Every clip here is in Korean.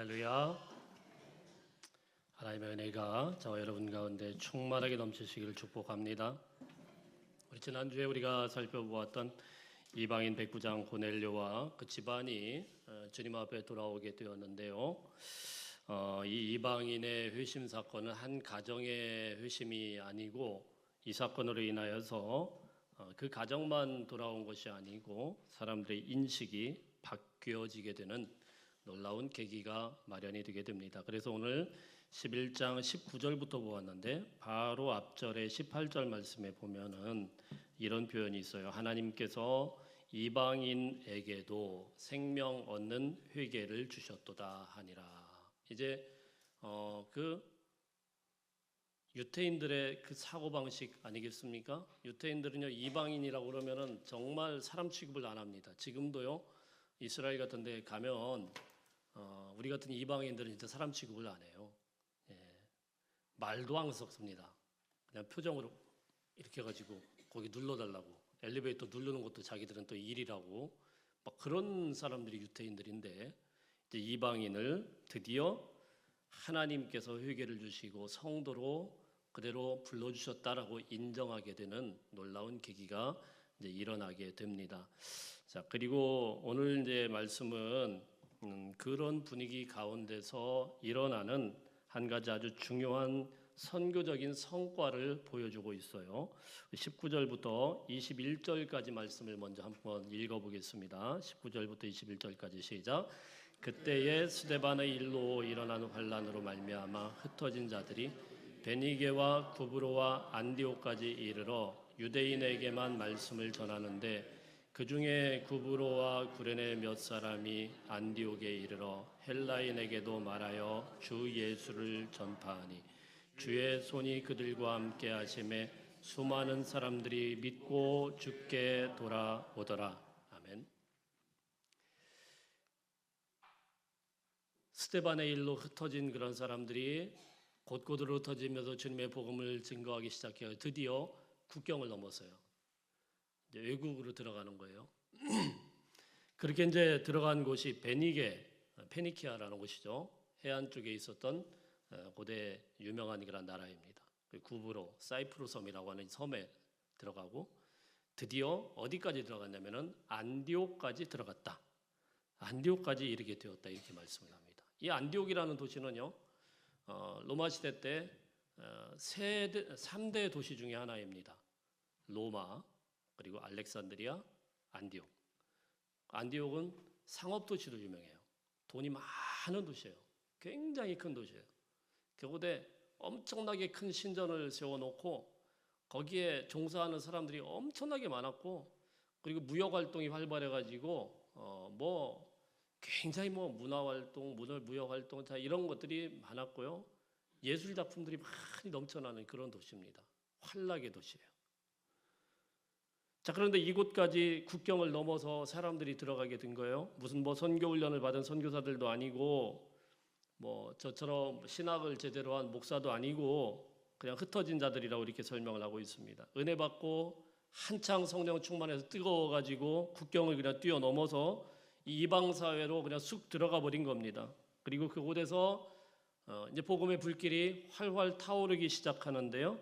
할렐루야. 하나님의 은혜가 저와 여러분 가운데 충만하게 넘치시기를 축복합니다. 우리 지난주에 우리가 살펴보았던 이방인 백부장 고넬료와 그 집안이 주님 앞에 돌아오게 되었는데요. 이 이방인의 회심 사건은 한 가정의 회심이 아니고 이 사건으로 인하여서 그 가정만 돌아온 것이 아니고 사람들의 인식이 바뀌어지게 되는 놀라운 계기가 마련이 되게 됩니다. 그래서 오늘 11장 19절부터 보았는데 바로 앞절에 18절 말씀에 보면은 이런 표현이 있어요. 하나님께서 이방인에게도 생명 얻는 회개를 주셨도다 하니라. 이제 그 유태인들의 그 사고방식 아니겠습니까? 유태인들은요, 이방인이라고 그러면은 정말 사람 취급을 안 합니다. 지금도요, 이스라엘 같은 데 가면 우리 같은 이방인들은 진짜 사람 취급을 안 해요. 예, 말도 안 섞습니다. 그냥 표정으로 이렇게 해가지고 거기 눌러달라고, 엘리베이터 누르는 것도 자기들은 또 일이라고, 막 그런 사람들이 유태인들인데, 이제 이방인을 드디어 하나님께서 회개를 주시고 성도로 그대로 불러주셨다라고 인정하게 되는 놀라운 계기가 이제 일어나게 됩니다. 자, 그리고 오늘 이제 말씀은 그런 분위기 가운데서 일어나는 한 가지 아주 중요한 선교적인 성과를 보여주고 있어요. 19절부터 21절까지 말씀을 먼저 한번 읽어보겠습니다. 19절부터 21절까지 시작. 그때에 스데반의 일로 일어난 환란으로 말미암아 흩어진 자들이 베니게와 구브로와 안디옥까지 이르러 유대인에게만 말씀을 전하는데 그 중에 구브로와 구레네 몇 사람이 안디옥에 이르러 헬라인에게도 말하여 주 예수를 전파하니 주의 손이 그들과 함께 하심에 수많은 사람들이 믿고 주께 돌아오더라. 아멘. 스데반의 일로 흩어진 그런 사람들이 곳곳으로 흩어지면서 주님의 복음을 증거하기 시작해요. 드디어 국경을 넘었어요. 이제 외국으로 들어가는 거예요. 그렇게 이제 들어간 곳이 베니게, 페니키아라는 곳이죠. 해안 쪽에 있었던 고대 유명한 그런 나라입니다. 구브로, 사이프루 섬이라고 하는 섬에 들어가고 드디어 어디까지 들어갔냐면은 안디옥까지 들어갔다. 안디옥까지 이르게 되었다 이렇게 말씀을 합니다. 이 안디옥이라는 도시는요, 로마 시대 때 3대 도시 중에 하나입니다. 로마, 그리고 알렉산드리아, 안디옥. 안디옥은 상업 도시로 유명해요. 돈이 많은 도시예요. 굉장히 큰 도시예요. 그곳에 엄청나게 큰 신전을 세워놓고 거기에 종사하는 사람들이 엄청나게 많았고, 그리고 무역 활동이 활발해가지고 굉장히 문화 활동, 무역 활동 다 이런 것들이 많았고요. 예술 작품들이 많이 넘쳐나는 그런 도시입니다. 환락의 도시예요. 자, 그런데 이곳까지 국경을 넘어서 사람들이 들어가게 된 거예요. 무슨 선교 훈련을 받은 선교사들도 아니고 저처럼 신학을 제대로 한 목사도 아니고 그냥 흩어진 자들이라고 이렇게 설명을 하고 있습니다. 은혜 받고 한창 성령 충만해서 뜨거워가지고 국경을 그냥 뛰어넘어서 이 이방 사회로 그냥 쑥 들어가 버린 겁니다. 그리고 그곳에서 이제 복음의 불길이 활활 타오르기 시작하는데요.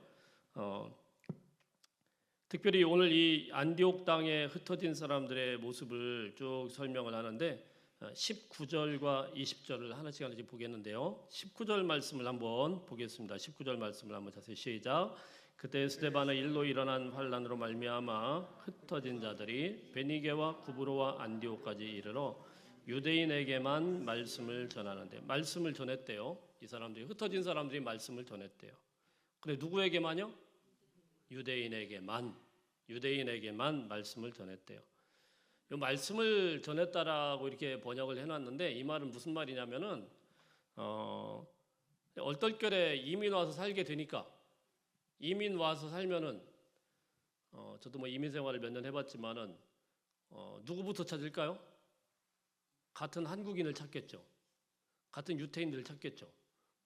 특별히 오늘 이 안디옥 땅에 흩어진 사람들의 모습을 쭉 설명을 하는데 19절과 20절을 하나씩 보겠는데요. 19절 말씀을 한번 보겠습니다. 19절 말씀을 한번 자세히 시작. 그때 스데반의 일로 일어난 환란으로 말미암아 흩어진 자들이 베니게와 구브로와 안디옥까지 이르러 유대인에게만 말씀을 전하는데, 말씀을 전했대요. 이 사람들이, 흩어진 사람들이 말씀을 전했대요. 근데 누구에게만요? 유대인에게만 말씀을 전했대요. 이 말씀을 전했다라고 이렇게 번역을 해놨는데 이 말은 무슨 말이냐면은 얼떨결에 이민 와서 살게 되니까, 이민 와서 살면은 저도 이민 생활을 몇 년 해봤지만은 누구부터 찾을까요? 같은 한국인을 찾겠죠. 같은 유태인들을 찾겠죠.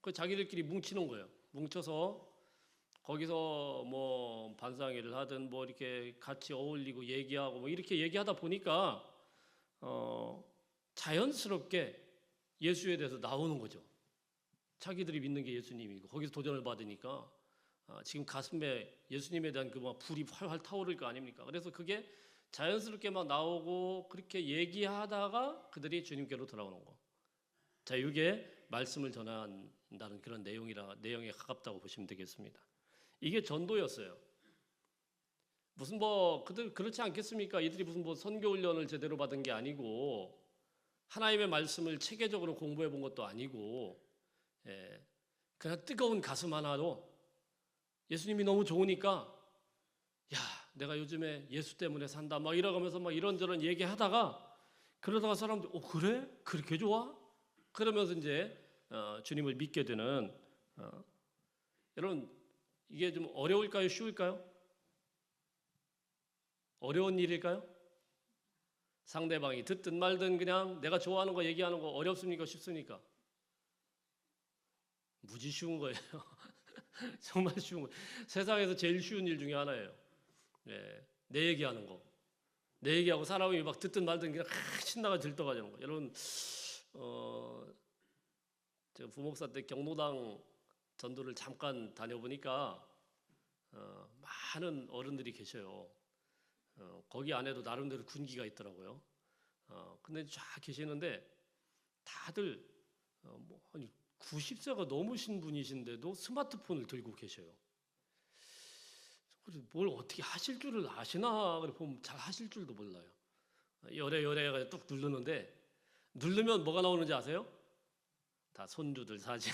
그 자기들끼리 뭉치는 거예요. 뭉쳐서 거기서 반상회를 하든 이렇게 같이 어울리고 얘기하고 이렇게 얘기하다 보니까 자연스럽게 예수에 대해서 나오는 거죠. 자기들이 믿는 게 예수님이고 거기서 도전을 받으니까 지금 가슴에 예수님에 대한 그 막 불이 활활 타오를 거 아닙니까? 그래서 그게 자연스럽게 막 나오고 그렇게 얘기하다가 그들이 주님께로 돌아오는 거. 자, 이게 말씀을 전한다는 그런 내용에 가깝다고 보시면 되겠습니다. 이게 전도였어요. 무슨 뭐 그들 그렇지 않겠습니까? 이들이 무슨 뭐 선교 훈련을 제대로 받은 게 아니고 하나님의 말씀을 체계적으로 공부해 본 것도 아니고 그냥 뜨거운 가슴 하나로 예수님이 너무 좋으니까 야, 내가 요즘에 예수 때문에 산다 막 이러면서 막 이런저런 얘기하다가 그러다가 사람들 그래? 그렇게 좋아? 그러면서 이제 주님을 믿게 되는 여러분 이게 좀 어려울까요? 쉬울까요? 어려운 일일까요? 상대방이 듣든 말든 그냥 내가 좋아하는 거 얘기하는 거 어렵습니까? 쉽습니까? 무지 쉬운 거예요. 정말 쉬운 거예요. 세상에서 제일 쉬운 일 중에 하나예요. 내 얘기하는 거. 내 얘기하고 사람이 막 듣든 말든 그냥 신나가 들떠가지는 거. 여러분 제가 부목사 때 경로당 전도를 잠깐 다녀보니까 많은 어른들이 계셔요. 거기 안에도 나름대로 군기가 있더라고요. 근데 쫙 계시는데 다들 뭐 아니 90세가 넘으신 분이신데도 스마트폰을 들고 계셔요. 그래서 뭘 어떻게 하실 줄을 아시나? 그래 보면 잘 하실 줄도 몰라요. 열에 뚝 누르면 뭐가 나오는지 아세요? 다 손주들 사진.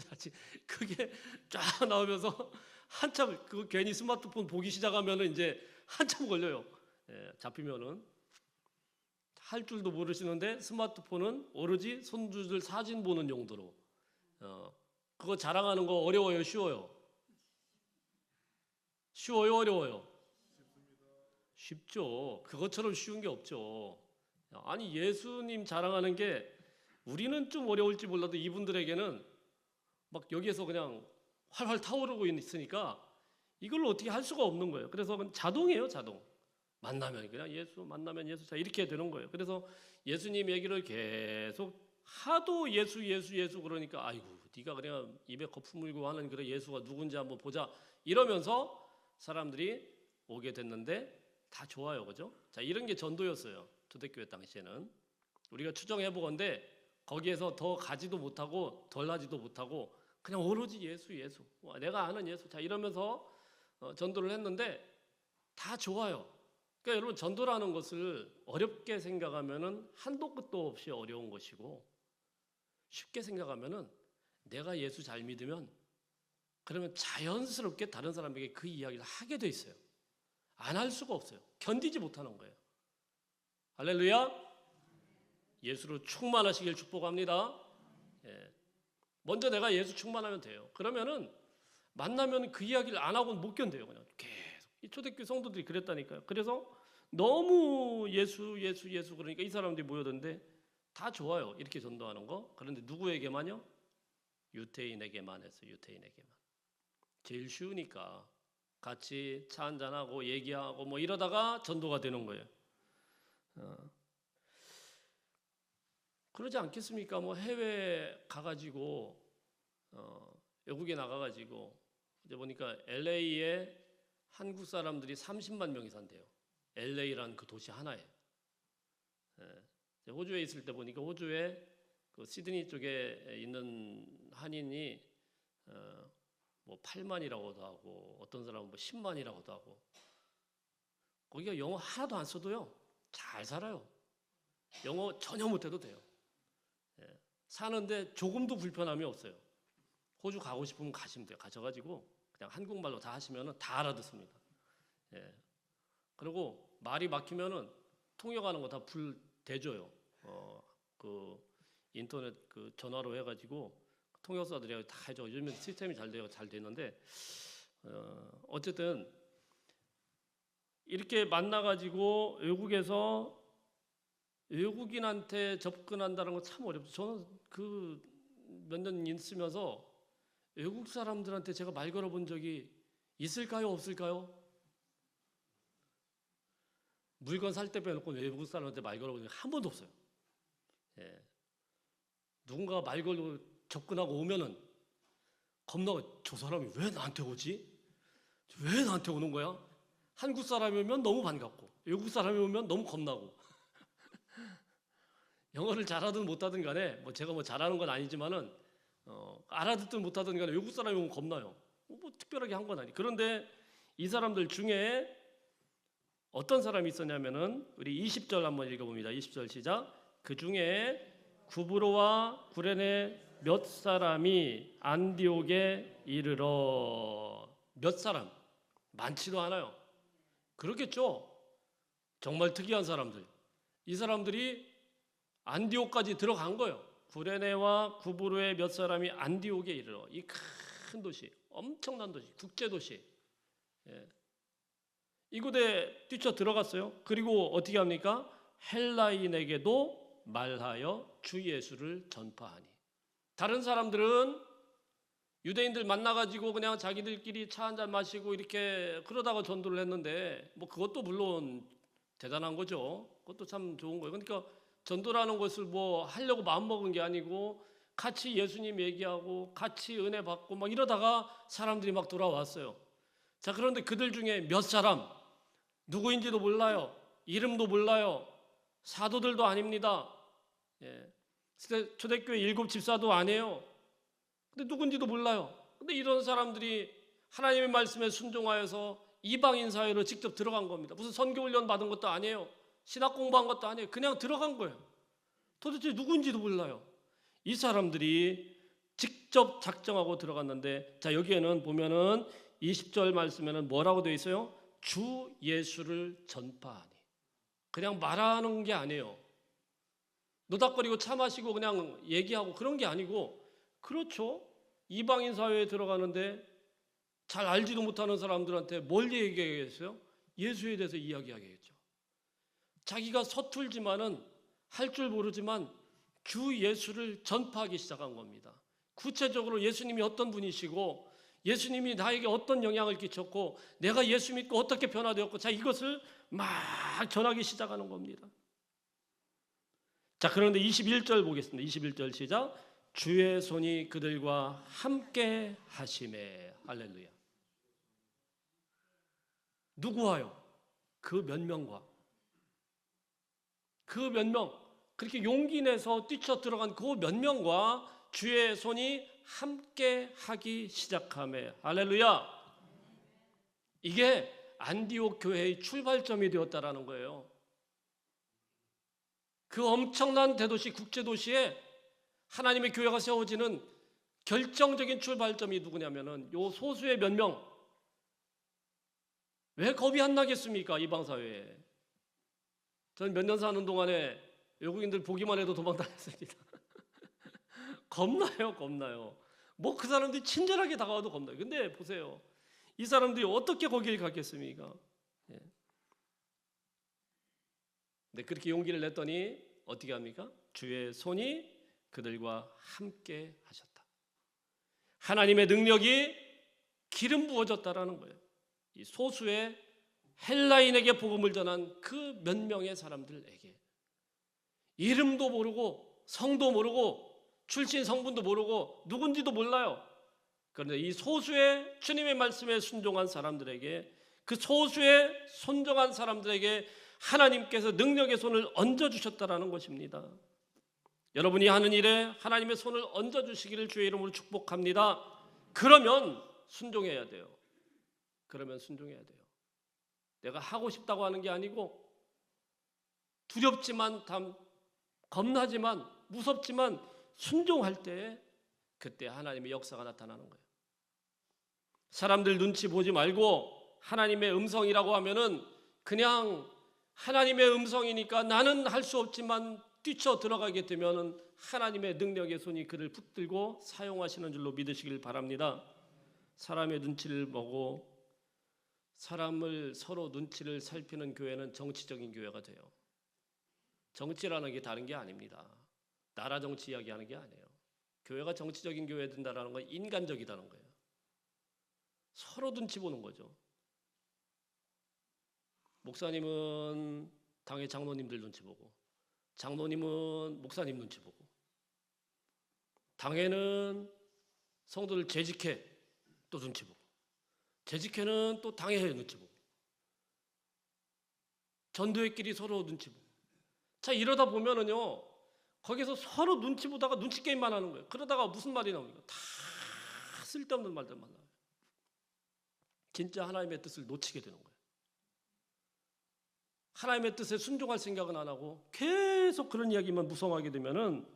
사진 그게 쫙 나오면서 한참 그 괜히 스마트폰 보기 시작하면은 이제 한참 걸려요. 잡히면은 할 줄도 모르시는데 스마트폰은 오로지 손주들 사진 보는 용도로 그거 자랑하는 거 어려워요, 쉬워요? 쉬워요, 어려워요? 쉽죠. 그것처럼 쉬운 게 없죠. 아니 예수님 자랑하는 게 우리는 좀 어려울지 몰라도 이분들에게는 막 여기에서 그냥 활활 타오르고 있으니까 이걸 어떻게 할 수가 없는 거예요. 그래서 자동이에요, 자동. 만나면 그냥 예수, 만나면 예수, 자 이렇게 되는 거예요. 그래서 예수님 얘기를 계속 하도 예수 그러니까 아이고 네가 그냥 입에 거품 물고 하는 그런 예수가 누군지 한번 보자 이러면서 사람들이 오게 됐는데 다 좋아요, 그죠? 자 이런 게 전도였어요. 초대교회 당시에는 우리가 추정해 보건데 거기에서 더 가지도 못하고 덜 하지도 못하고 그냥 오로지 예수 내가 아는 예수 자 이러면서 전도를 했는데 다 좋아요. 그러니까 여러분 전도라는 것을 어렵게 생각하면은 한도 끝도 없이 어려운 것이고 쉽게 생각하면은 내가 예수 잘 믿으면 그러면 자연스럽게 다른 사람에게 그 이야기를 하게 돼 있어요. 안 할 수가 없어요. 견디지 못하는 거예요. 할렐루야. 예수로 충만하시길 축복합니다. 먼저 내가 예수 충만하면 돼요. 그러면은 만나면 그 이야기를 안 하고는 못 견뎌요. 그냥 계속. 이 초대교회 성도들이 그랬다니까요. 그래서 너무 예수 그러니까 이 사람들이 모여든데 다 좋아요. 이렇게 전도하는 거. 그런데 누구에게만요? 유태인에게만 했어요. 유태인에게만. 제일 쉬우니까 같이 차 한잔하고 얘기하고 뭐 이러다가 전도가 되는 거예요. 그러지 않겠습니까? 뭐 해외 가가지고 외국에 나가가지고 이제 보니까 LA에 한국 사람들이 30만 명이 산대요. LA라는 그 도시 하나에. 호주에 있을 때 보니까 호주에 그 시드니 쪽에 있는 한인이 뭐 8만이라고도 하고 어떤 사람은 뭐 10만이라고도 하고 거기가 영어 하나도 안 써도요 잘 살아요. 영어 전혀 못해도 돼요. 사는데 조금도 불편함이 없어요. 호주 가고 싶으면 가시면 돼요. 가셔가지고 그냥 한국말로 다 하시면은 다 알아듣습니다. 그리고 말이 막히면은 통역하는 거 다 불 대줘요. 그 인터넷 그 전화로 해가지고 통역사들이 다 해줘. 요즘에 시스템이 잘 됐는데 어쨌든 이렇게 만나가지고 외국에서 외국인한테 접근한다는 건 참 어렵죠. 저는 그 몇 년 있으면서 외국 사람들한테 제가 말 걸어본 적이 있을까요? 없을까요? 물건 살 때 빼놓고 외국 사람한테 말 걸어본 적이 한 번도 없어요. 누군가 말 걸고 접근하고 오면은 겁나고 저 사람이 왜 나한테 오지? 왜 나한테 오는 거야? 한국 사람이 오면 너무 반갑고 외국 사람이 오면 너무 겁나고 영어를 잘하든 못하든 간에 제가 잘하는 건 아니지만은 알아듣든 못하든 간에 외국 사람이 오면 겁나요. 특별하게 한 건 아니. 그런데 이 사람들 중에 어떤 사람이 있었냐면은 우리 20절 한번 읽어봅니다. 20절 시작. 그 중에 구브로와 구레네 몇 사람이 안디옥에 이르러. 몇 사람? 많지도 않아요. 그렇겠죠. 정말 특이한 사람들. 이 사람들이 안디옥까지 들어간 거예요. 구레네와 구브로의 몇 사람이 안디옥에 이르러. 이 큰 도시, 엄청난 도시, 국제 도시. 이곳에 뛰쳐 들어갔어요. 그리고 어떻게 합니까? 헬라인에게도 말하여 주 예수를 전파하니. 다른 사람들은 유대인들 만나가지고 그냥 자기들끼리 차 한잔 마시고 이렇게 그러다가 전도를 했는데 그것도 물론 대단한 거죠. 그것도 참 좋은 거예요. 그러니까 전도라는 것을 하려고 마음먹은 게 아니고 같이 예수님 얘기하고 같이 은혜 받고 이러다가 사람들이 돌아왔어요. 자, 그런데 그들 중에 몇 사람, 누구인지도 몰라요. 이름도 몰라요. 사도들도 아닙니다. 초대교회 7 집사도 아니에요. 근데 누군지도 몰라요. 근데 이런 사람들이 하나님의 말씀에 순종하여서 이방인 사회로 직접 들어간 겁니다. 무슨 선교 훈련 받은 것도 아니에요. 신학 공부한 것도 아니에요. 그냥 들어간 거예요. 도대체 누군지도 몰라요. 이 사람들이 직접 작정하고 들어갔는데, 자, 여기에는 보면은 20절 말씀에는 뭐라고 되어 있어요? 주 예수를 전파하니. 그냥 말하는 게 아니에요. 노닥거리고 차 마시고 그냥 얘기하고 그런 게 아니고, 그렇죠. 이방인 사회에 들어가는데 잘 알지도 못하는 사람들한테 뭘 얘기하겠어요? 예수에 대해서 이야기하겠죠. 자기가 서툴지만은 할 줄 모르지만 주 예수를 전파하기 시작한 겁니다. 구체적으로 예수님이 어떤 분이시고 예수님이 나에게 어떤 영향을 끼쳤고 내가 예수 믿고 어떻게 변화되었고, 자, 이것을 막 전하기 시작하는 겁니다. 자, 그런데 21절 보겠습니다. 21절 시작. 주의 손이 그들과 함께 하심에. 할렐루야. 누구와요? 그 몇 명과. 그 몇 명, 그렇게 용기 내서 뛰쳐 들어간 그 몇 명과 주의 손이 함께 하기 시작하며. 할렐루야. 이게 안디옥 교회의 출발점이 되었다라는 거예요. 그 엄청난 대도시, 국제도시에 하나님의 교회가 세워지는 결정적인 출발점이 누구냐면은 요 소수의 몇 명. 왜 겁이 안 나겠습니까? 이방사회에. 저는 몇 년 사는 동안에 외국인들 보기만 해도 도망다녔습니다. 겁나요. 그 사람들이 친절하게 다가와도 겁나요. 근데 보세요. 이 사람들이 어떻게 거기를 갔겠습니까? 근데 그렇게 용기를 냈더니 어떻게 합니까? 주의 손이 그들과 함께 하셨다. 하나님의 능력이 기름 부어졌다라는 거예요. 이 소수의 헬라인에게 복음을 전한 그 몇 명의 사람들에게. 이름도 모르고 성도 모르고 출신 성분도 모르고 누군지도 몰라요. 그런데 이 소수의 주님의 말씀에 순종한 사람들에게, 그 소수의 순종한 사람들에게 하나님께서 능력의 손을 얹어주셨다라는 것입니다. 여러분이 하는 일에 하나님의 손을 얹어주시기를 주의 이름으로 축복합니다. 그러면 순종해야 돼요. 내가 하고 싶다고 하는 게 아니고 두렵지만 겁나지만 무섭지만 순종할 때 그때 하나님의 역사가 나타나는 거예요. 사람들 눈치 보지 말고 하나님의 음성이라고 하면은 그냥 하나님의 음성이니까 나는 할 수 없지만 뛰쳐 들어가게 되면은 하나님의 능력의 손이 그를 붙들고 사용하시는 줄로 믿으시길 바랍니다. 사람의 눈치를 보고 사람을 서로 눈치를 살피는 교회는 정치적인 교회가 돼요. 정치라는 게 다른 게 아닙니다. 나라 정치 이야기하는 게 아니에요. 교회가 정치적인 교회 된다는 건 인간적이다는 거예요. 서로 눈치 보는 거죠. 목사님은 당의 장로님들 눈치 보고, 장로님은 목사님 눈치 보고, 당회는 성도를 재직해 또 눈치 보고, 재직회는 또 당회에 눈치 보고, 전도회끼리 서로 눈치 보고. 자, 이러다 보면은요, 거기서 서로 눈치 보다가 눈치 게임만 하는 거예요. 그러다가 무슨 말이 나옵니까? 다 쓸데없는 말들만 나와요. 진짜 하나님의 뜻을 놓치게 되는 거예요. 하나님의 뜻에 순종할 생각은 안 하고 계속 그런 이야기만 무성하게 되면은,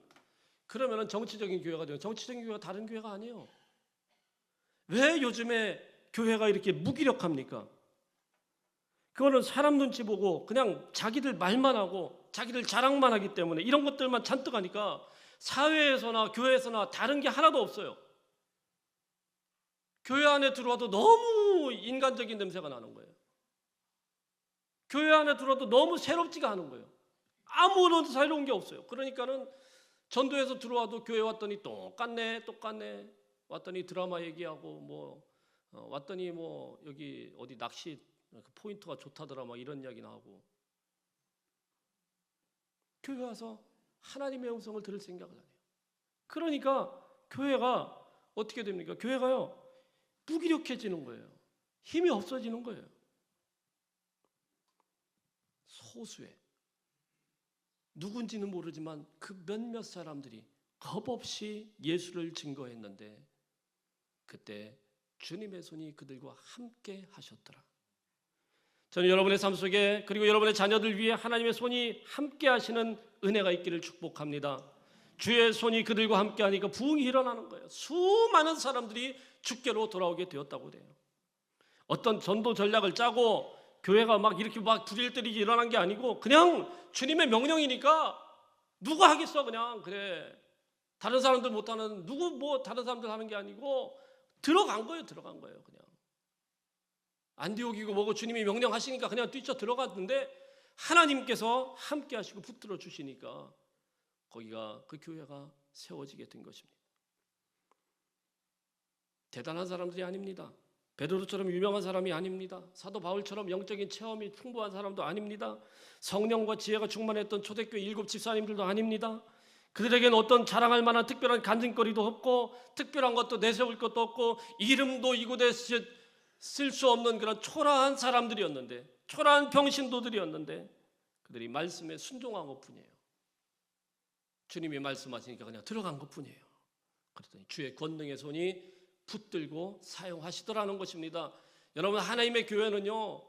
그러면은 정치적인 교회가 돼요. 정치적인 교회가 다른 교회가 아니에요. 왜 요즘에 교회가 이렇게 무기력합니까? 그거는 사람 눈치 보고 그냥 자기들 말만 하고 자기들 자랑만 하기 때문에 이런 것들만 잔뜩 하니까 사회에서나 교회에서나 다른 게 하나도 없어요. 교회 안에 들어와도 너무 인간적인 냄새가 나는 거예요. 교회 안에 들어와도 너무 새롭지가 않은 거예요. 아무런 새로운 게 없어요. 그러니까는 전도에서 들어와도 교회 왔더니 똑같네. 왔더니 드라마 얘기하고 왔더니 여기 어디 낚시 포인트가 좋다더라 이런 이야기 나오고, 교회 와서 하나님의 음성을 들을 생각을 안 해요. 그러니까 교회가 어떻게 됩니까? 교회가요 무기력해지는 거예요. 힘이 없어지는 거예요. 소수의, 누군지는 모르지만 그 몇몇 사람들이 겁없이 예수를 증거했는데, 그때 주님의 손이 그들과 함께 하셨더라. 저는 여러분의 삶 속에, 그리고 여러분의 자녀들 위해 하나님의 손이 함께 하시는 은혜가 있기를 축복합니다. 주의 손이 그들과 함께 하니까 부흥이 일어나는 거예요. 수많은 사람들이 주께로 돌아오게 되었다고 그래요. 어떤 전도 전략을 짜고 교회가 이렇게 불일들이 일어난 게 아니고, 그냥 주님의 명령이니까 누가 하겠어. 그냥 그래, 다른 사람들 못하는, 다른 사람들 하는 게 아니고 들어간 거예요. 그냥 안디옥이고 뭐고 주님이 명령하시니까 그냥 뛰쳐 들어갔는데, 하나님께서 함께 하시고 붙들어 주시니까 거기가, 그 교회가 세워지게 된 것입니다. 대단한 사람들이 아닙니다. 베드로처럼 유명한 사람이 아닙니다. 사도 바울처럼 영적인 체험이 풍부한 사람도 아닙니다. 성령과 지혜가 충만했던 초대교회 7 집사님들도 아닙니다. 그들에게는 어떤 자랑할 만한 특별한 간증거리도 없고, 특별한 것도 내세울 것도 없고, 이름도 이곳에 쓸 수 없는 그런 초라한 사람들이었는데, 초라한 병신도들이었는데, 그들이 말씀에 순종한 것뿐이에요. 주님이 말씀하시니까 그냥 들어간 것뿐이에요. 그랬더니 주의 권능의 손이 붙들고 사용하시더라는 것입니다. 여러분, 하나님의 교회는요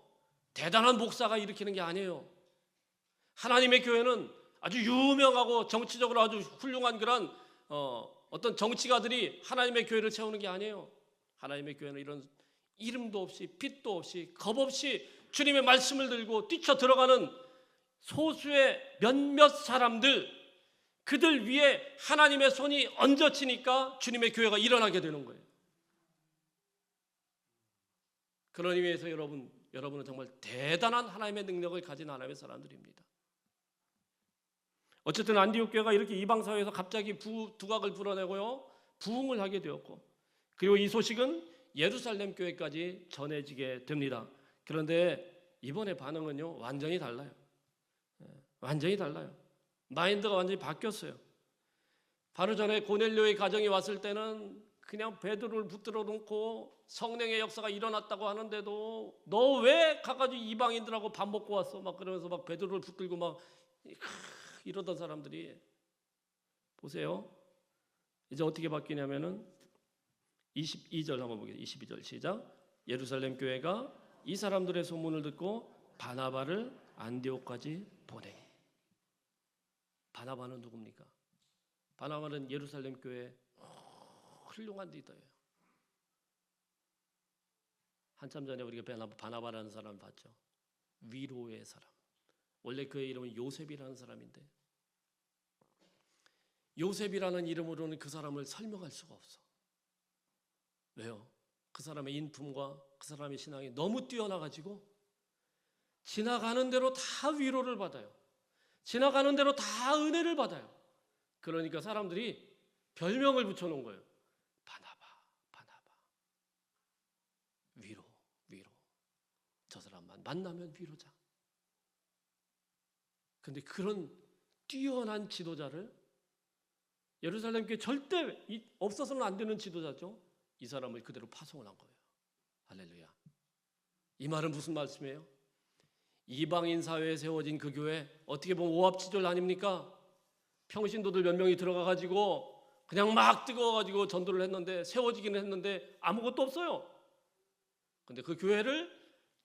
대단한 목사가 일으키는 게 아니에요. 하나님의 교회는 아주 유명하고 정치적으로 아주 훌륭한 그런 어떤 정치가들이 하나님의 교회를 세우는 게 아니에요. 하나님의 교회는 이런 이름도 없이 빛도 없이 겁 없이 주님의 말씀을 들고 뛰쳐 들어가는 소수의 몇몇 사람들, 그들 위에 하나님의 손이 얹어지니까 주님의 교회가 일어나게 되는 거예요. 그런 의미에서 여러분은 정말 대단한 하나님의 능력을 가진 하나님의 사람들입니다. 어쨌든 안디옥 교회가 이렇게 이방 사회에서 갑자기 두각을 불어내고요 부흥을 하게 되었고, 그리고 이 소식은 예루살렘 교회까지 전해지게 됩니다. 그런데 이번에 반응은요 완전히 달라요. 완전히 달라요. 마인드가 완전히 바뀌었어요. 바로 전에 고넬료의 가정이 왔을 때는 그냥 베드로를 붙들어 놓고 성령의 역사가 일어났다고 하는데도 너 왜 가가지고 이방인들하고 밥 먹고 왔어? 그러면서 베드로를 붙들고 이러던 사람들이, 보세요. 이제 어떻게 바뀌냐면은 22절 한번 보겠습니다. 22절 시작. 예루살렘 교회가 이 사람들의 소문을 듣고 바나바를 안디옥까지 보내니. 바나바는 누굽니까? 바나바는 예루살렘 교회 훌륭한 리더예요. 한참 전에 우리가 바나바라는 사람을 봤죠. 위로의 사람. 원래 그의 이름은 요셉이라는 사람인데, 요셉이라는 이름으로는 그 사람을 설명할 수가 없어. 왜요? 그 사람의 인품과 그 사람의 신앙이 너무 뛰어나가지고 지나가는 대로 다 위로를 받아요. 지나가는 대로 다 은혜를 받아요. 그러니까 사람들이 별명을 붙여놓은 거예요. 바나바. 위로. 저 사람만 만나면 위로자. 근데 그런 뛰어난 지도자를 예루살렘 교회 절대 없어서는 안 되는 지도자죠. 이 사람을 그대로 파송을 한 거예요. 할렐루야. 이 말은 무슨 말씀이에요? 이방인 사회에 세워진 그 교회, 어떻게 보면 오합지졸 아닙니까? 평신도들 몇 명이 들어가가지고 그냥 막 뜨거워가지고 전도를 했는데, 세워지기는 했는데 아무것도 없어요. 근데 그 교회를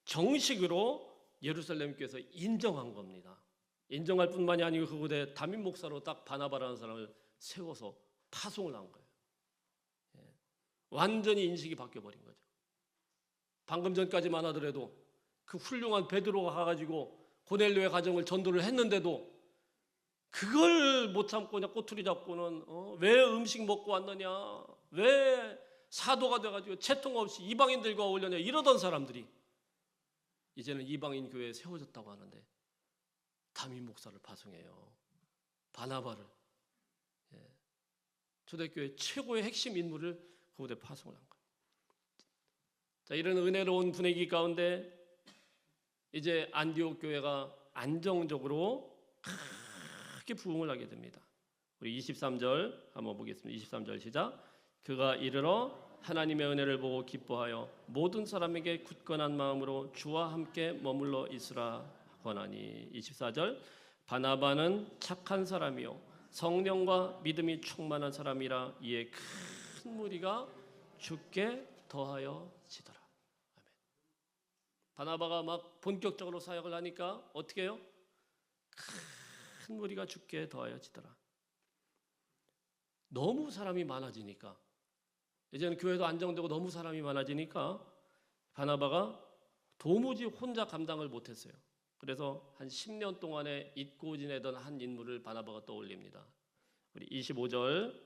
정식으로 예루살렘 교회에서 인정한 겁니다. 인정할 뿐만이 아니고 그곳에 담임 목사로 딱 바나바라는 사람을 세워서 파송을 한 거예요. 완전히 인식이 바뀌어버린 거죠. 방금 전까지만 하더라도 그 훌륭한 베드로가 가가지고 고넬료의 가정을 전도를 했는데도 그걸 못 참고 그냥 꼬투리 잡고는 왜 음식 먹고 왔느냐, 왜 사도가 돼가지고 채통 없이 이방인들과 어울려냐 이러던 사람들이 이제는 이방인 교회에 세워졌다고 하는데 담임 목사를 파송해요. 바나바를. 초대교회 최고의 핵심 인물을 그곳에 파송을 한 거예요. 자, 이런 은혜로운 분위기 가운데 이제 안디옥 교회가 안정적으로 크게 부흥을 하게 됩니다. 우리 23절 한번 보겠습니다. 23절 시작. 그가 이르러 하나님의 은혜를 보고 기뻐하여 모든 사람에게 굳건한 마음으로 주와 함께 머물러 있으라 권하니. 24절. 바나바는 착한 사람이요 성령과 믿음이 충만한 사람이라 이에 큰 무리가 주께 더하여 지더라. 아멘. 바나바가 막 본격적으로 사역을 하니까 어떻게 해요? 큰 무리가 주께 더하여 지더라. 너무 사람이 많아지니까, 이제는 교회도 안정되고 너무 사람이 많아지니까 바나바가 도무지 혼자 감당을 못했어요. 그래서 한 10년 동안에 잊고 지내던 한 인물을 바나바가 떠올립니다. 우리 25절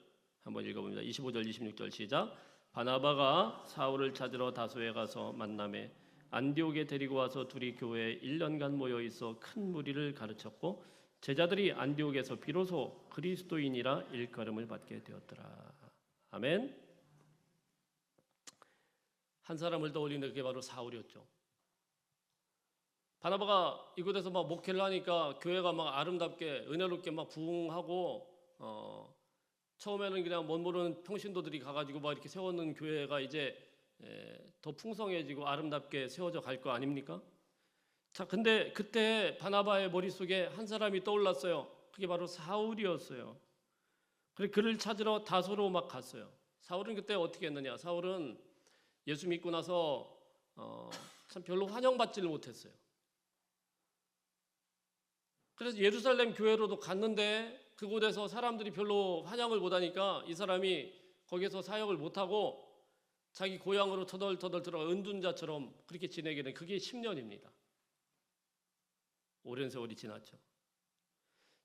한번 읽어봅니다. 25절 26절 시작. 바나바가 사울을 찾으러 다소에 가서 만나매 안디옥에 데리고 와서 둘이 교회에 1년간 모여 있어 큰 무리를 가르쳤고 제자들이 안디옥에서 비로소 그리스도인이라 일컬음을 받게 되었더라. 아멘. 한 사람을 떠올리는 그게 바로 사울이었죠. 바나바가 이곳에서 막 목회를 하니까 교회가 막 아름답게 은혜롭게 막 부흥하고 처음에는 그냥 못 모르는 평신도들이 가가지고 막 이렇게 세웠는 교회가 이제 더 풍성해지고 아름답게 세워져 갈 거 아닙니까? 자, 근데 그때 바나바의 머릿속에 한 사람이 떠올랐어요. 그게 바로 사울이었어요. 그래서 그를 찾으러 다소로 막 갔어요. 사울은 그때 어떻게 했느냐? 사울은 예수 믿고 나서 참 별로 환영받지를 못했어요. 그래서 예루살렘 교회로도 갔는데 그곳에서 사람들이 별로 환영을 못하니까 이 사람이 거기서 사역을 못하고 자기 고향으로 터덜터덜 들어가 은둔자처럼 그렇게 지내게 된 그게 10년입니다. 오랜 세월이 지났죠.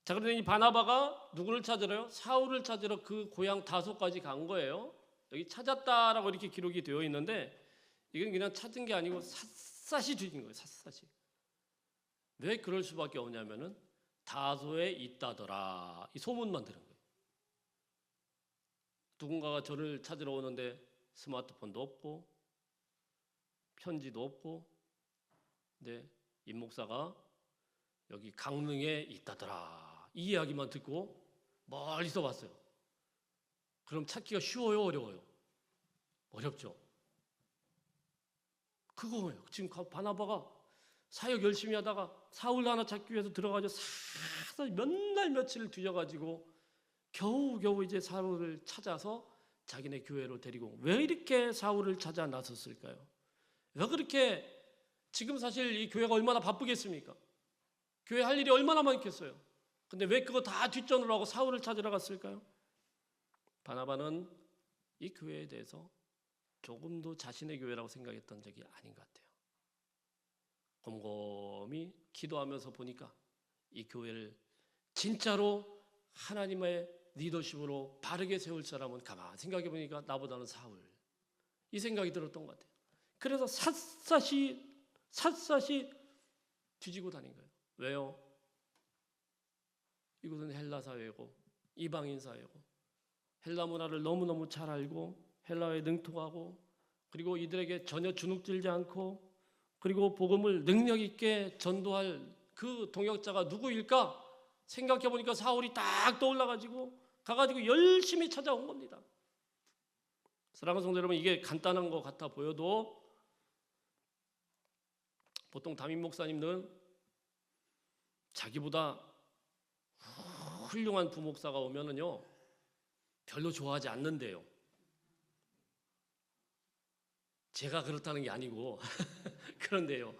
자, 그런데 이 바나바가 누구를 찾으러요? 사울을 찾으러 그 고향 다소까지 간 거예요. 여기 찾았다라고 이렇게 기록이 되어 있는데 이건 그냥 찾은 게 아니고 샅샅이 뒤진 거예요. 샅샅이. 왜 그럴 수밖에 없냐면은 다소에 있다더라 이 소문만 들은 거예요. 누군가가 저를 찾으러 오는데 스마트폰도 없고 편지도 없고, 근데 임 목사가 여기 강릉에 있다더라 이 이야기만 듣고 멀리서 왔어요. 그럼 찾기가 쉬워요, 어려워요? 어렵죠. 그거예요. 지금 바나바가 사역 열심히 하다가 사울 하나 찾기 위해서 들어가서 몇 날 며칠을 뒤져가지고 겨우겨우 이제 사울을 찾아서 자기네 교회로 데리고. 왜 이렇게 사울을 찾아 나섰을까요? 왜 그렇게, 지금 사실 이 교회가 얼마나 바쁘겠습니까? 교회 할 일이 얼마나 많겠어요. 근데 왜 그거 다 뒷전으로 하고 사울을 찾으러 갔을까요? 바나바는 이 교회에 대해서 조금도 자신의 교회라고 생각했던 적이 아닌 것 같아요. 곰곰이 기도하면서 보니까 이 교회를 진짜로 하나님의 리더십으로 바르게 세울 사람은 가만히 생각해 보니까 나보다는 사울, 이 생각이 들었던 것 같아요. 그래서 샅샅이 뒤지고 다닌 거예요. 왜요? 이곳은 헬라 사회고 이방인 사회고 헬라 문화를 너무너무 잘 알고 헬라어에 능통하고, 그리고 이들에게 전혀 주눅들지 않고, 그리고 복음을 능력 있게 전도할 그 동역자가 누구일까 생각해 보니까 사울이 딱 떠올라가지고 가가지고 열심히 찾아온 겁니다. 사랑하는 성도 여러분, 이게 간단한 것 같아 보여도 보통 담임 목사님들은 자기보다 훌륭한 부목사가 오면은요 별로 좋아하지 않는데요. 제가 그렇다는 게 아니고 그런데요.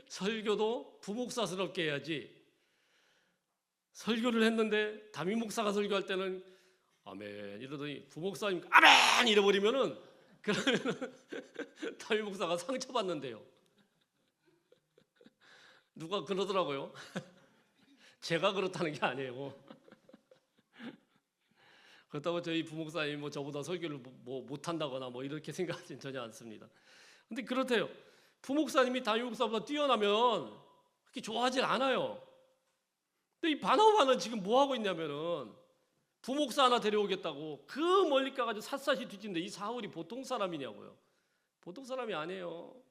설교도 부목사스럽게 해야지. 설교를 했는데 담임 목사가 설교할 때는 아멘 이러더니 부목사님 아멘 이래버리면은 그러면은 담임 목사가 상처받는데요. 누가 그러더라고요. 제가 그렇다는 게 아니에요. 그렇다고 저희 부목사님 뭐 저보다 설교를 뭐 못한다거나 뭐 이렇게 생각하진 전혀 않습니다. 근데 그렇대요. 부목사님이 담임 목사보다 뛰어나면 그렇게 좋아하진 않아요. 근데 이 바나바는 지금 뭐 하고 있냐면은 부목사 하나 데려오겠다고 그 멀리 가가지고 샅샅이 뒤진데 이 사울이 보통 사람이냐고요. 보통 사람이 아니에요.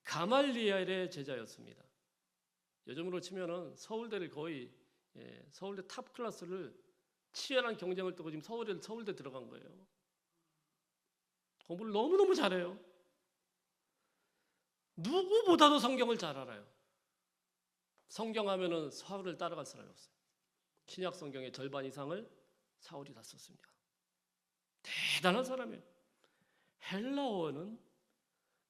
가말리엘의 제자였습니다. 요즘으로 치면은 서울대를 거의 서울대 탑 클래스를 치열한 경쟁을 뜨고 지금 서울대 들어간 거예요. 공부를 너무너무 잘해요. 누구보다도 성경을 잘 알아요. 성경 하면은 사울을 따라갈 사람이 없어요. 신약 성경의 절반 이상을 사울이 다 썼습니다. 대단한 사람이에요. 헬라어는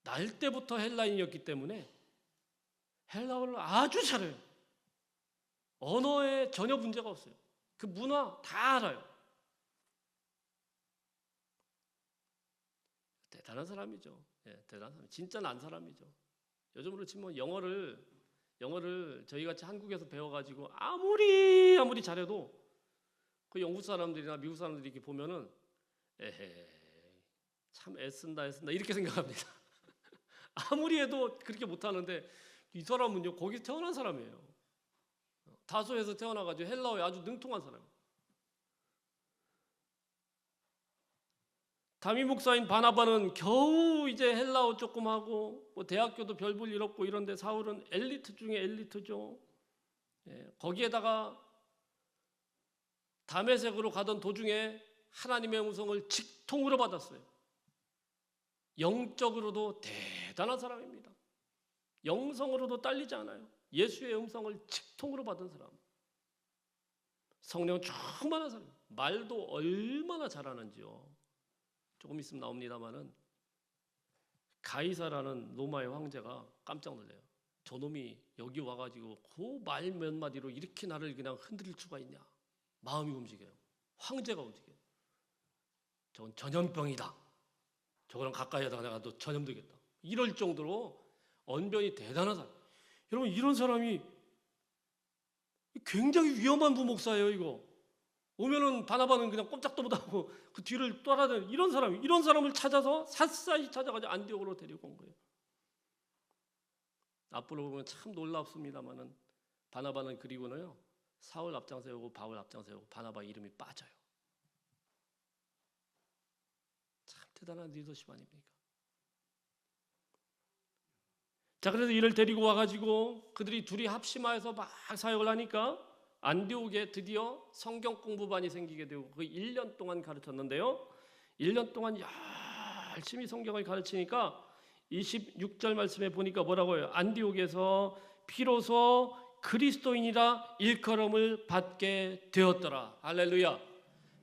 날 때부터 헬라인이었기 때문에 헬라어를 아주 잘해요. 언어에 전혀 문제가 없어요. 그 문화 다 알아요. 대단한 사람이죠. 대단한 사람. 진짜 난 사람이죠. 요즘으로 치면 영어를 저희 같이 한국에서 배워가지고 아무리 잘해도 그 영국 사람들이나 미국 사람들이 이렇게 보면은 에헤 참 애쓴다 이렇게 생각합니다. 아무리 해도 그렇게 못하는데 이 사람은요 거기서 태어난 사람이에요. 다소에서 태어나가지고 헬라어에 아주 능통한 사람이에요. 담임 목사인 바나바는 겨우 이제 헬라어 조금 하고 뭐 대학교도 별 볼 일 없고 이런데 사울은 엘리트 중에 엘리트죠. 거기에다가 다메섹으로 가던 도중에 하나님의 음성을 직통으로 받았어요. 영적으로도 대단한 사람입니다. 영성으로도 딸리지 않아요. 예수의 음성을 직통으로 받은 사람. 성령 충만한 사람. 말도 얼마나 잘하는지요. 조금 있으면 나옵니다마는 가이사라는 로마의 황제가 깜짝 놀래요. 저놈이 여기 와가지고 그 말 몇 마디로 이렇게 나를 그냥 흔들릴 수가 있냐. 마음이 움직여요. 황제가 움직여요. 저건 전염병이다. 저거랑 가까이 하다가 내가 너 전염되겠다. 이럴 정도로 언변이 대단한 사람. 여러분 이런 사람이 굉장히 위험한 부목사예요. 이거 오면은 바나바는 그냥 꼼짝도 못하고 그 뒤를 따라다니는 이런 사람을 찾아서 샅샅이 찾아가지고 안디옥으로 데리고 온 거예요. 앞으로 보면 참 놀랍습니다만은 바나바는 그리고는요 사울 앞장세우고 바울 앞장세우고 바나바 이름이 빠져요. 참 대단한 리더십 아닙니까? 자, 그래서 이를 데리고 와가지고 그들이 둘이 합심하여서 막 사역을 하니까 안디옥에 드디어 성경 공부반이 생기게 되고 그 1년 동안 가르쳤는데요. 1년 동안 열심히 성경을 가르치니까 26절 말씀에 보니까 뭐라고요? 안디옥에서 비로소 그리스도인이라 일컬음을 받게 되었더라. 할렐루야.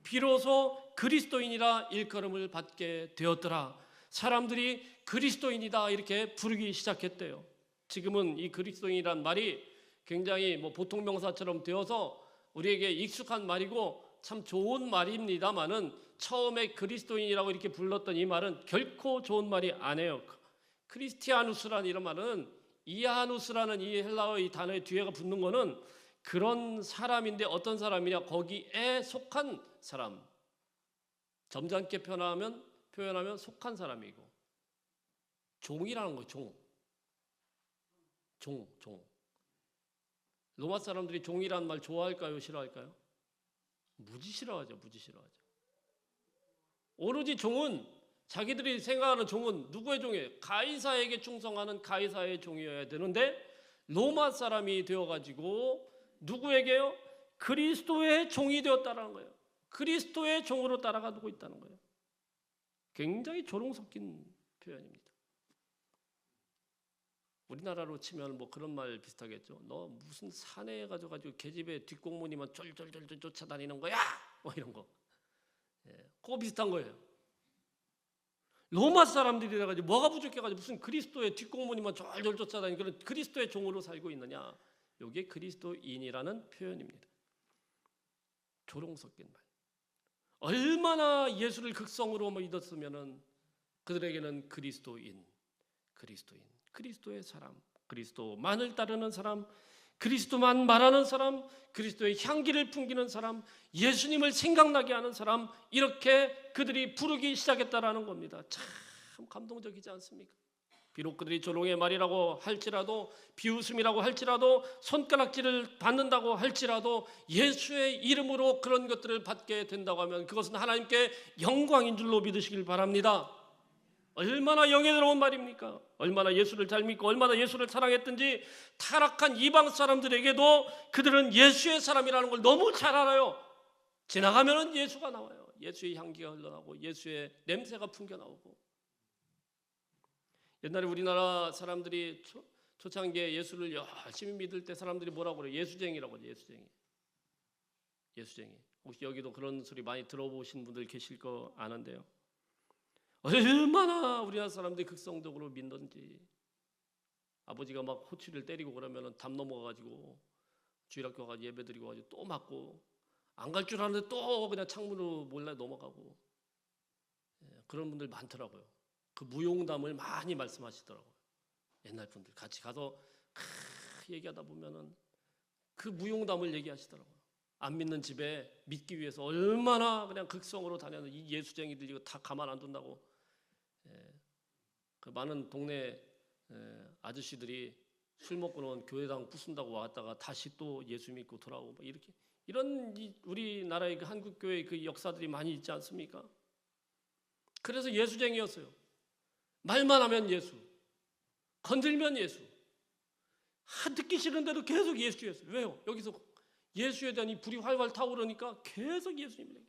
비로소 그리스도인이라 일컬음을 받게 되었더라. 사람들이 그리스도인이다 이렇게 부르기 시작했대요. 지금은 이 그리스도인이란 말이 굉장히 뭐 보통 명사처럼 되어서 우리에게 익숙한 말이고 참 좋은 말입니다만은 처음에 그리스도인이라고 이렇게 불렀던 이 말은 결코 좋은 말이 아니에요. 크리스티아누스라는 이런 말은 이아누스라는 이 헬라어 이 단어의 뒤에가 붙는 거는 그런 사람인데 어떤 사람이냐 거기에 속한 사람. 점잖게 표현하면 속한 사람이고 종이라는 거예요. 종. 로마 사람들이 종이라는 말 좋아할까요? 싫어할까요? 무지 싫어하죠. 오로지 종은 자기들이 생각하는 종은 누구의 종이에요? 가이사에게 충성하는 가이사의 종이어야 되는데 로마 사람이 되어가지고 누구에게요? 그리스도의 종이 되었다라는 거예요. 그리스도의 종으로 따라가고 있다는 거예요. 굉장히 조롱 섞인 표현입니다. 우리나라로 치면 뭐 그런 말 비슷하겠죠. 너 무슨 사내에 가지고 계집애 뒷공무니만 쫄쫄쫄쫄 쫓아다니는 거야? 뭐 이런 거. 그거 비슷한 거예요. 로마 사람들이 돼가지고 뭐가 부족해가지고 무슨 그리스도의 뒷공무니만 쫄쫄 쫓아다니는 그런 그리스도의 종으로 살고 있느냐? 이게 그리스도인이라는 표현입니다. 조롱 섞인 말. 얼마나 예수를 극성으로 믿었으면은 그들에게는 그리스도인, 그리스도의 사람, 그리스도만을 따르는 사람, 그리스도만 말하는 사람, 그리스도의 향기를 풍기는 사람, 예수님을 생각나게 하는 사람, 이렇게 그들이 부르기 시작했다라는 겁니다. 참 감동적이지 않습니까? 비록 그들이 조롱의 말이라고 할지라도, 비웃음이라고 할지라도, 손가락질을 받는다고 할지라도 예수의 이름으로 그런 것들을 받게 된다고 하면 그것은 하나님께 영광인 줄로 믿으시길 바랍니다. 얼마나 영예로운 말입니까? 얼마나 예수를 잘 믿고 얼마나 예수를 사랑했든지 타락한 이방 사람들에게도 그들은 예수의 사람이라는 걸 너무 잘 알아요. 지나가면 예수가 나와요. 예수의 향기가 흘러나오고 예수의 냄새가 풍겨나오고. 옛날에 우리나라 사람들이 초창기에 예수를 열심히 믿을 때 사람들이 뭐라고 그래요? 예수쟁이라고 해요. 예수쟁이. 혹시 여기도 그런 소리 많이 들어보신 분들 계실 거 아는데요. 얼마나 우리나라 사람들이 극성적으로 믿는지. 아버지가 막 호치를 때리고 그러면 담 넘어가가지고 주일학교 가서 예배 드리고 가지고 또 맞고, 안 갈 줄 알았는데 또 그냥 창문으로 몰래 넘어가고. 그런 분들 많더라고요. 그 무용담을 많이 말씀하시더라고요. 옛날 분들 같이 가서 얘기하다 보면은 그 무용담을 얘기하시더라고요. 안 믿는 집에 믿기 위해서 얼마나 그냥 극성으로 다녀는 이 예수쟁이들 이거 다 가만 안 둔다고. 그 많은 동네 아저씨들이 술 먹고는 교회당 부순다고 왔다가 다시 또 예수 믿고 돌아오고 이렇게, 이런 우리나라의 그 한국 교회의 그 역사들이 많이 있지 않습니까? 그래서 예수쟁이였어요. 말만 하면 예수, 건들면 예수. 듣기 싫은데도 계속 예수였어요. 왜요? 여기서 예수에 대한 이 불이 활활 타오르니까 계속 예수님이에요.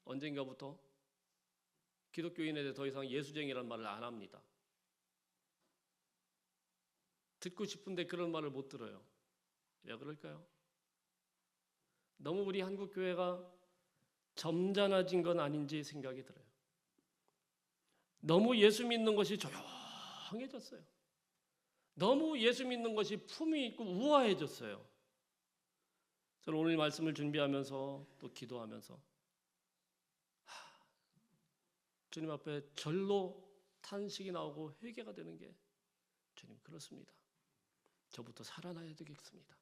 언젠가부터 기독교인에 대해 더 이상 예수쟁이라는 말을 안 합니다. 듣고 싶은데 그런 말을 못 들어요. 왜 그럴까요? 너무 우리 한국 교회가 점잖아진 건 아닌지 생각이 들어요. 너무 예수 믿는 것이 조용해졌어요. 너무 예수 믿는 것이 품위 있고 우아해졌어요. 저는 오늘 말씀을 준비하면서 또 기도하면서 주님 앞에 절로 탄식이 나오고 회개가 되는 게, 주님 그렇습니다. 저부터 살아나야 되겠습니다.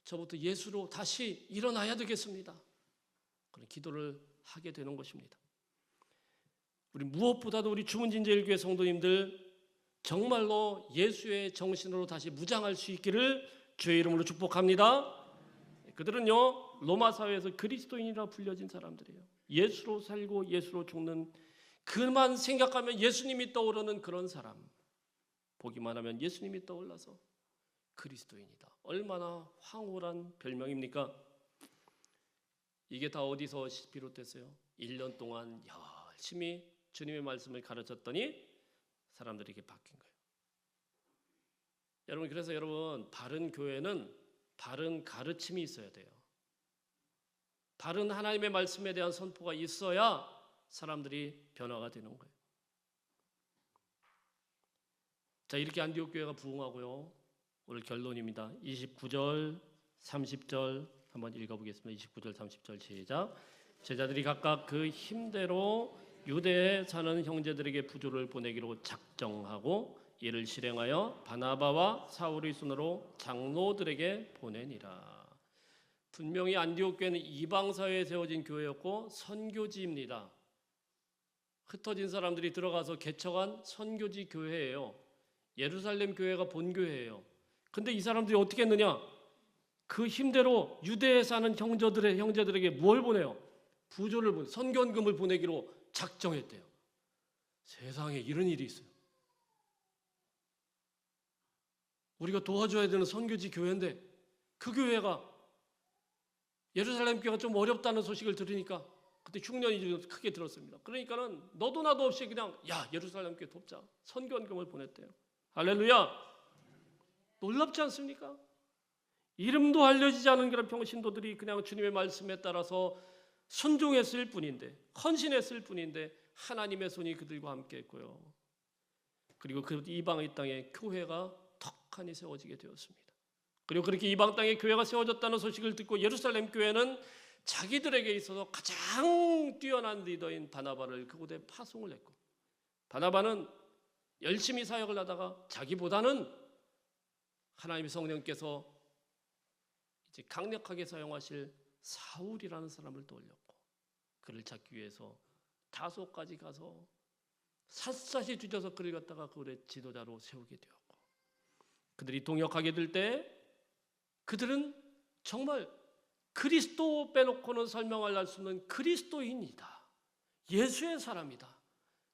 저부터 예수로 다시 일어나야 되겠습니다. 그런 기도를 하게 되는 것입니다. 우리 무엇보다도 우리 주문진제일교회 성도님들 정말로 예수의 정신으로 다시 무장할 수 있기를 주의 이름으로 축복합니다. 그들은요, 로마 사회에서 그리스도인이라 불려진 사람들이에요. 예수로 살고 예수로 죽는, 그만 생각하면 예수님이 떠오르는 그런 사람. 보기만 하면 예수님이 떠올라서 그리스도인이다. 얼마나 황홀한 별명입니까? 이게 다 어디서 비롯됐어요? 1년 동안 열심히 주님의 말씀을 가르쳤더니 사람들에게 바뀐 거예요. 여러분, 그래서 여러분, 바른 교회는 바른 가르침이 있어야 돼요. 바른 하나님의 말씀에 대한 선포가 있어야 사람들이 변화가 되는 거예요. 자, 이렇게 안디옥 교회가 부흥하고요. 오늘 결론입니다. 29절, 30절 한번 읽어보겠습니다. 29절, 30절 시작. 제자들이 각각 그 힘대로 유대에 사는 형제들에게 부조를 보내기로 작정하고 이를 실행하여 바나바와 사울의 손으로 장로들에게 보내니라. 분명히 안디옥 교회는 이방 사회에 세워진 교회였고 선교지입니다. 흩어진 사람들이 들어가서 개척한 선교지 교회예요. 예루살렘 교회가 본교회예요. 근데 이 사람들이 어떻게 했느냐? 그 힘대로 유대에 사는 형제들에게 뭘 보내요? 부조를 보내, 선견금을 보내기로 작정했대요. 세상에 이런 일이 있어요. 우리가 도와줘야 되는 선교지 교회인데 그 교회가 예루살렘 교회가 좀 어렵다는 소식을 들으니까 그때 흉년이 좀 크게 들었습니다. 그러니까는 너도 나도 없이 그냥 야 예루살렘 교회 돕자 선교원금을 보냈대요. 할렐루야. 놀랍지 않습니까? 이름도 알려지지 않은 그런 평신도들이 그냥 주님의 말씀에 따라서 순종했을 뿐인데 헌신했을 뿐인데 하나님의 손이 그들과 함께 했고요. 그리고 그 이방의 땅에 교회가 턱하니 세워지게 되었습니다. 그리고 그렇게 이방 땅에 교회가 세워졌다는 소식을 듣고 예루살렘 교회는 자기들에게 있어서 가장 뛰어난 리더인 바나바를 그곳에 파송을 했고, 바나바는 열심히 사역을 하다가 자기보다는 하나님의 성령께서 이제 강력하게 사용하실 사울이라는 사람을 떠올렸고, 그를 찾기 위해서 다소까지 가서 샅샅이 뒤져서 그를 갖다가 그들의 지도자로 세우게 되었고, 그들이 동역하게 될 때 그들은 정말 그리스도 빼놓고는 설명할 수 없는 그리스도인이다, 예수의 사람이다,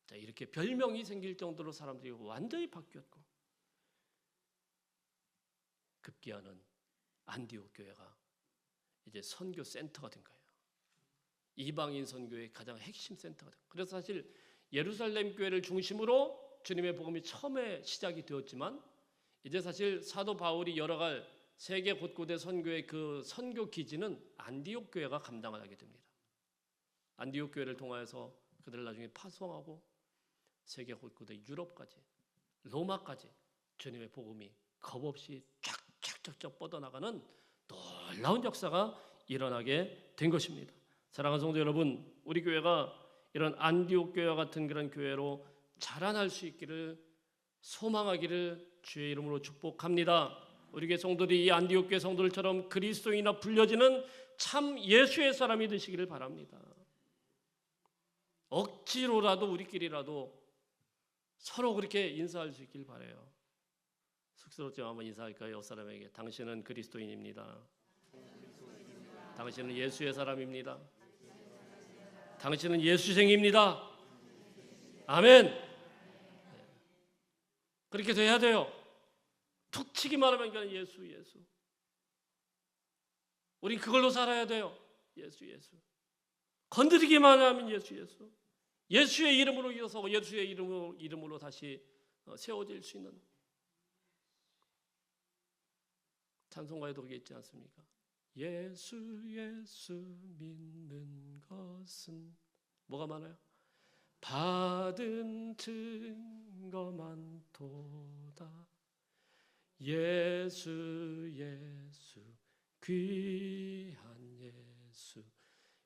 자, 이렇게 별명이 생길 정도로 사람들이 완전히 바뀌었고, 급기야는 안디옥 교회가 이제 선교 센터가 된 거예요. 이방인 선교의 가장 핵심 센터가 된 거예요. 그래서 사실 예루살렘 교회를 중심으로 주님의 복음이 처음에 시작이 되었지만, 이제 사실 사도 바울이 열어갈 세계 곳곳의 선교의 그 선교 기지는 안디옥 교회가 감당을 하게 됩니다. 안디옥 교회를 통하여서 그들을 나중에 파송하고 세계 곳곳의 유럽까지 로마까지 주님의 복음이 겁없이 쫙쫙쫙쫙 뻗어나가는 놀라운 역사가 일어나게 된 것입니다. 사랑하는 성도 여러분, 우리 교회가 이런 안디옥 교회와 같은 그런 교회로 자라날 수 있기를 소망하기를 주의 이름으로 축복합니다. 우리 교회 성도들이 이 안디옥 교회 성도들처럼 그리스도인이나 불려지는 참 예수의 사람이 되시기를 바랍니다. 억지로라도 우리끼리라도 서로 그렇게 인사할 수 있길 바라요. 쑥스럽지만 한번 인사할까요? 옆 사람에게. 당신은 그리스도인입니다. 당신은 예수의 사람입니다. 당신은 예수생입니다. 아멘. 그렇게 돼야 돼요. 툭 치기만 하면 그냥 예수 예수. 우린 그걸로 살아야 돼요. 예수 예수. 건드리기만 하면 예수 예수. 예수의 이름으로 일어서고 예수의 이름으로 다시 세워질 수 있는 찬송가에도 그게 있지 않습니까? 예수 예수 믿는 것은 뭐가 많아요? 받은 증거만 도다. 예수 예수 귀한 예수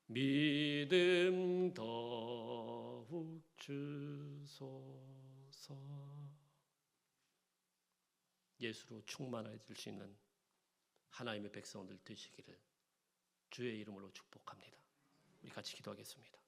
믿음 더욱 주소서. 예수로 충만해질 수 있는 하나님의 백성들 되시기를 주의 이름으로 축복합니다. 우리 같이 기도하겠습니다.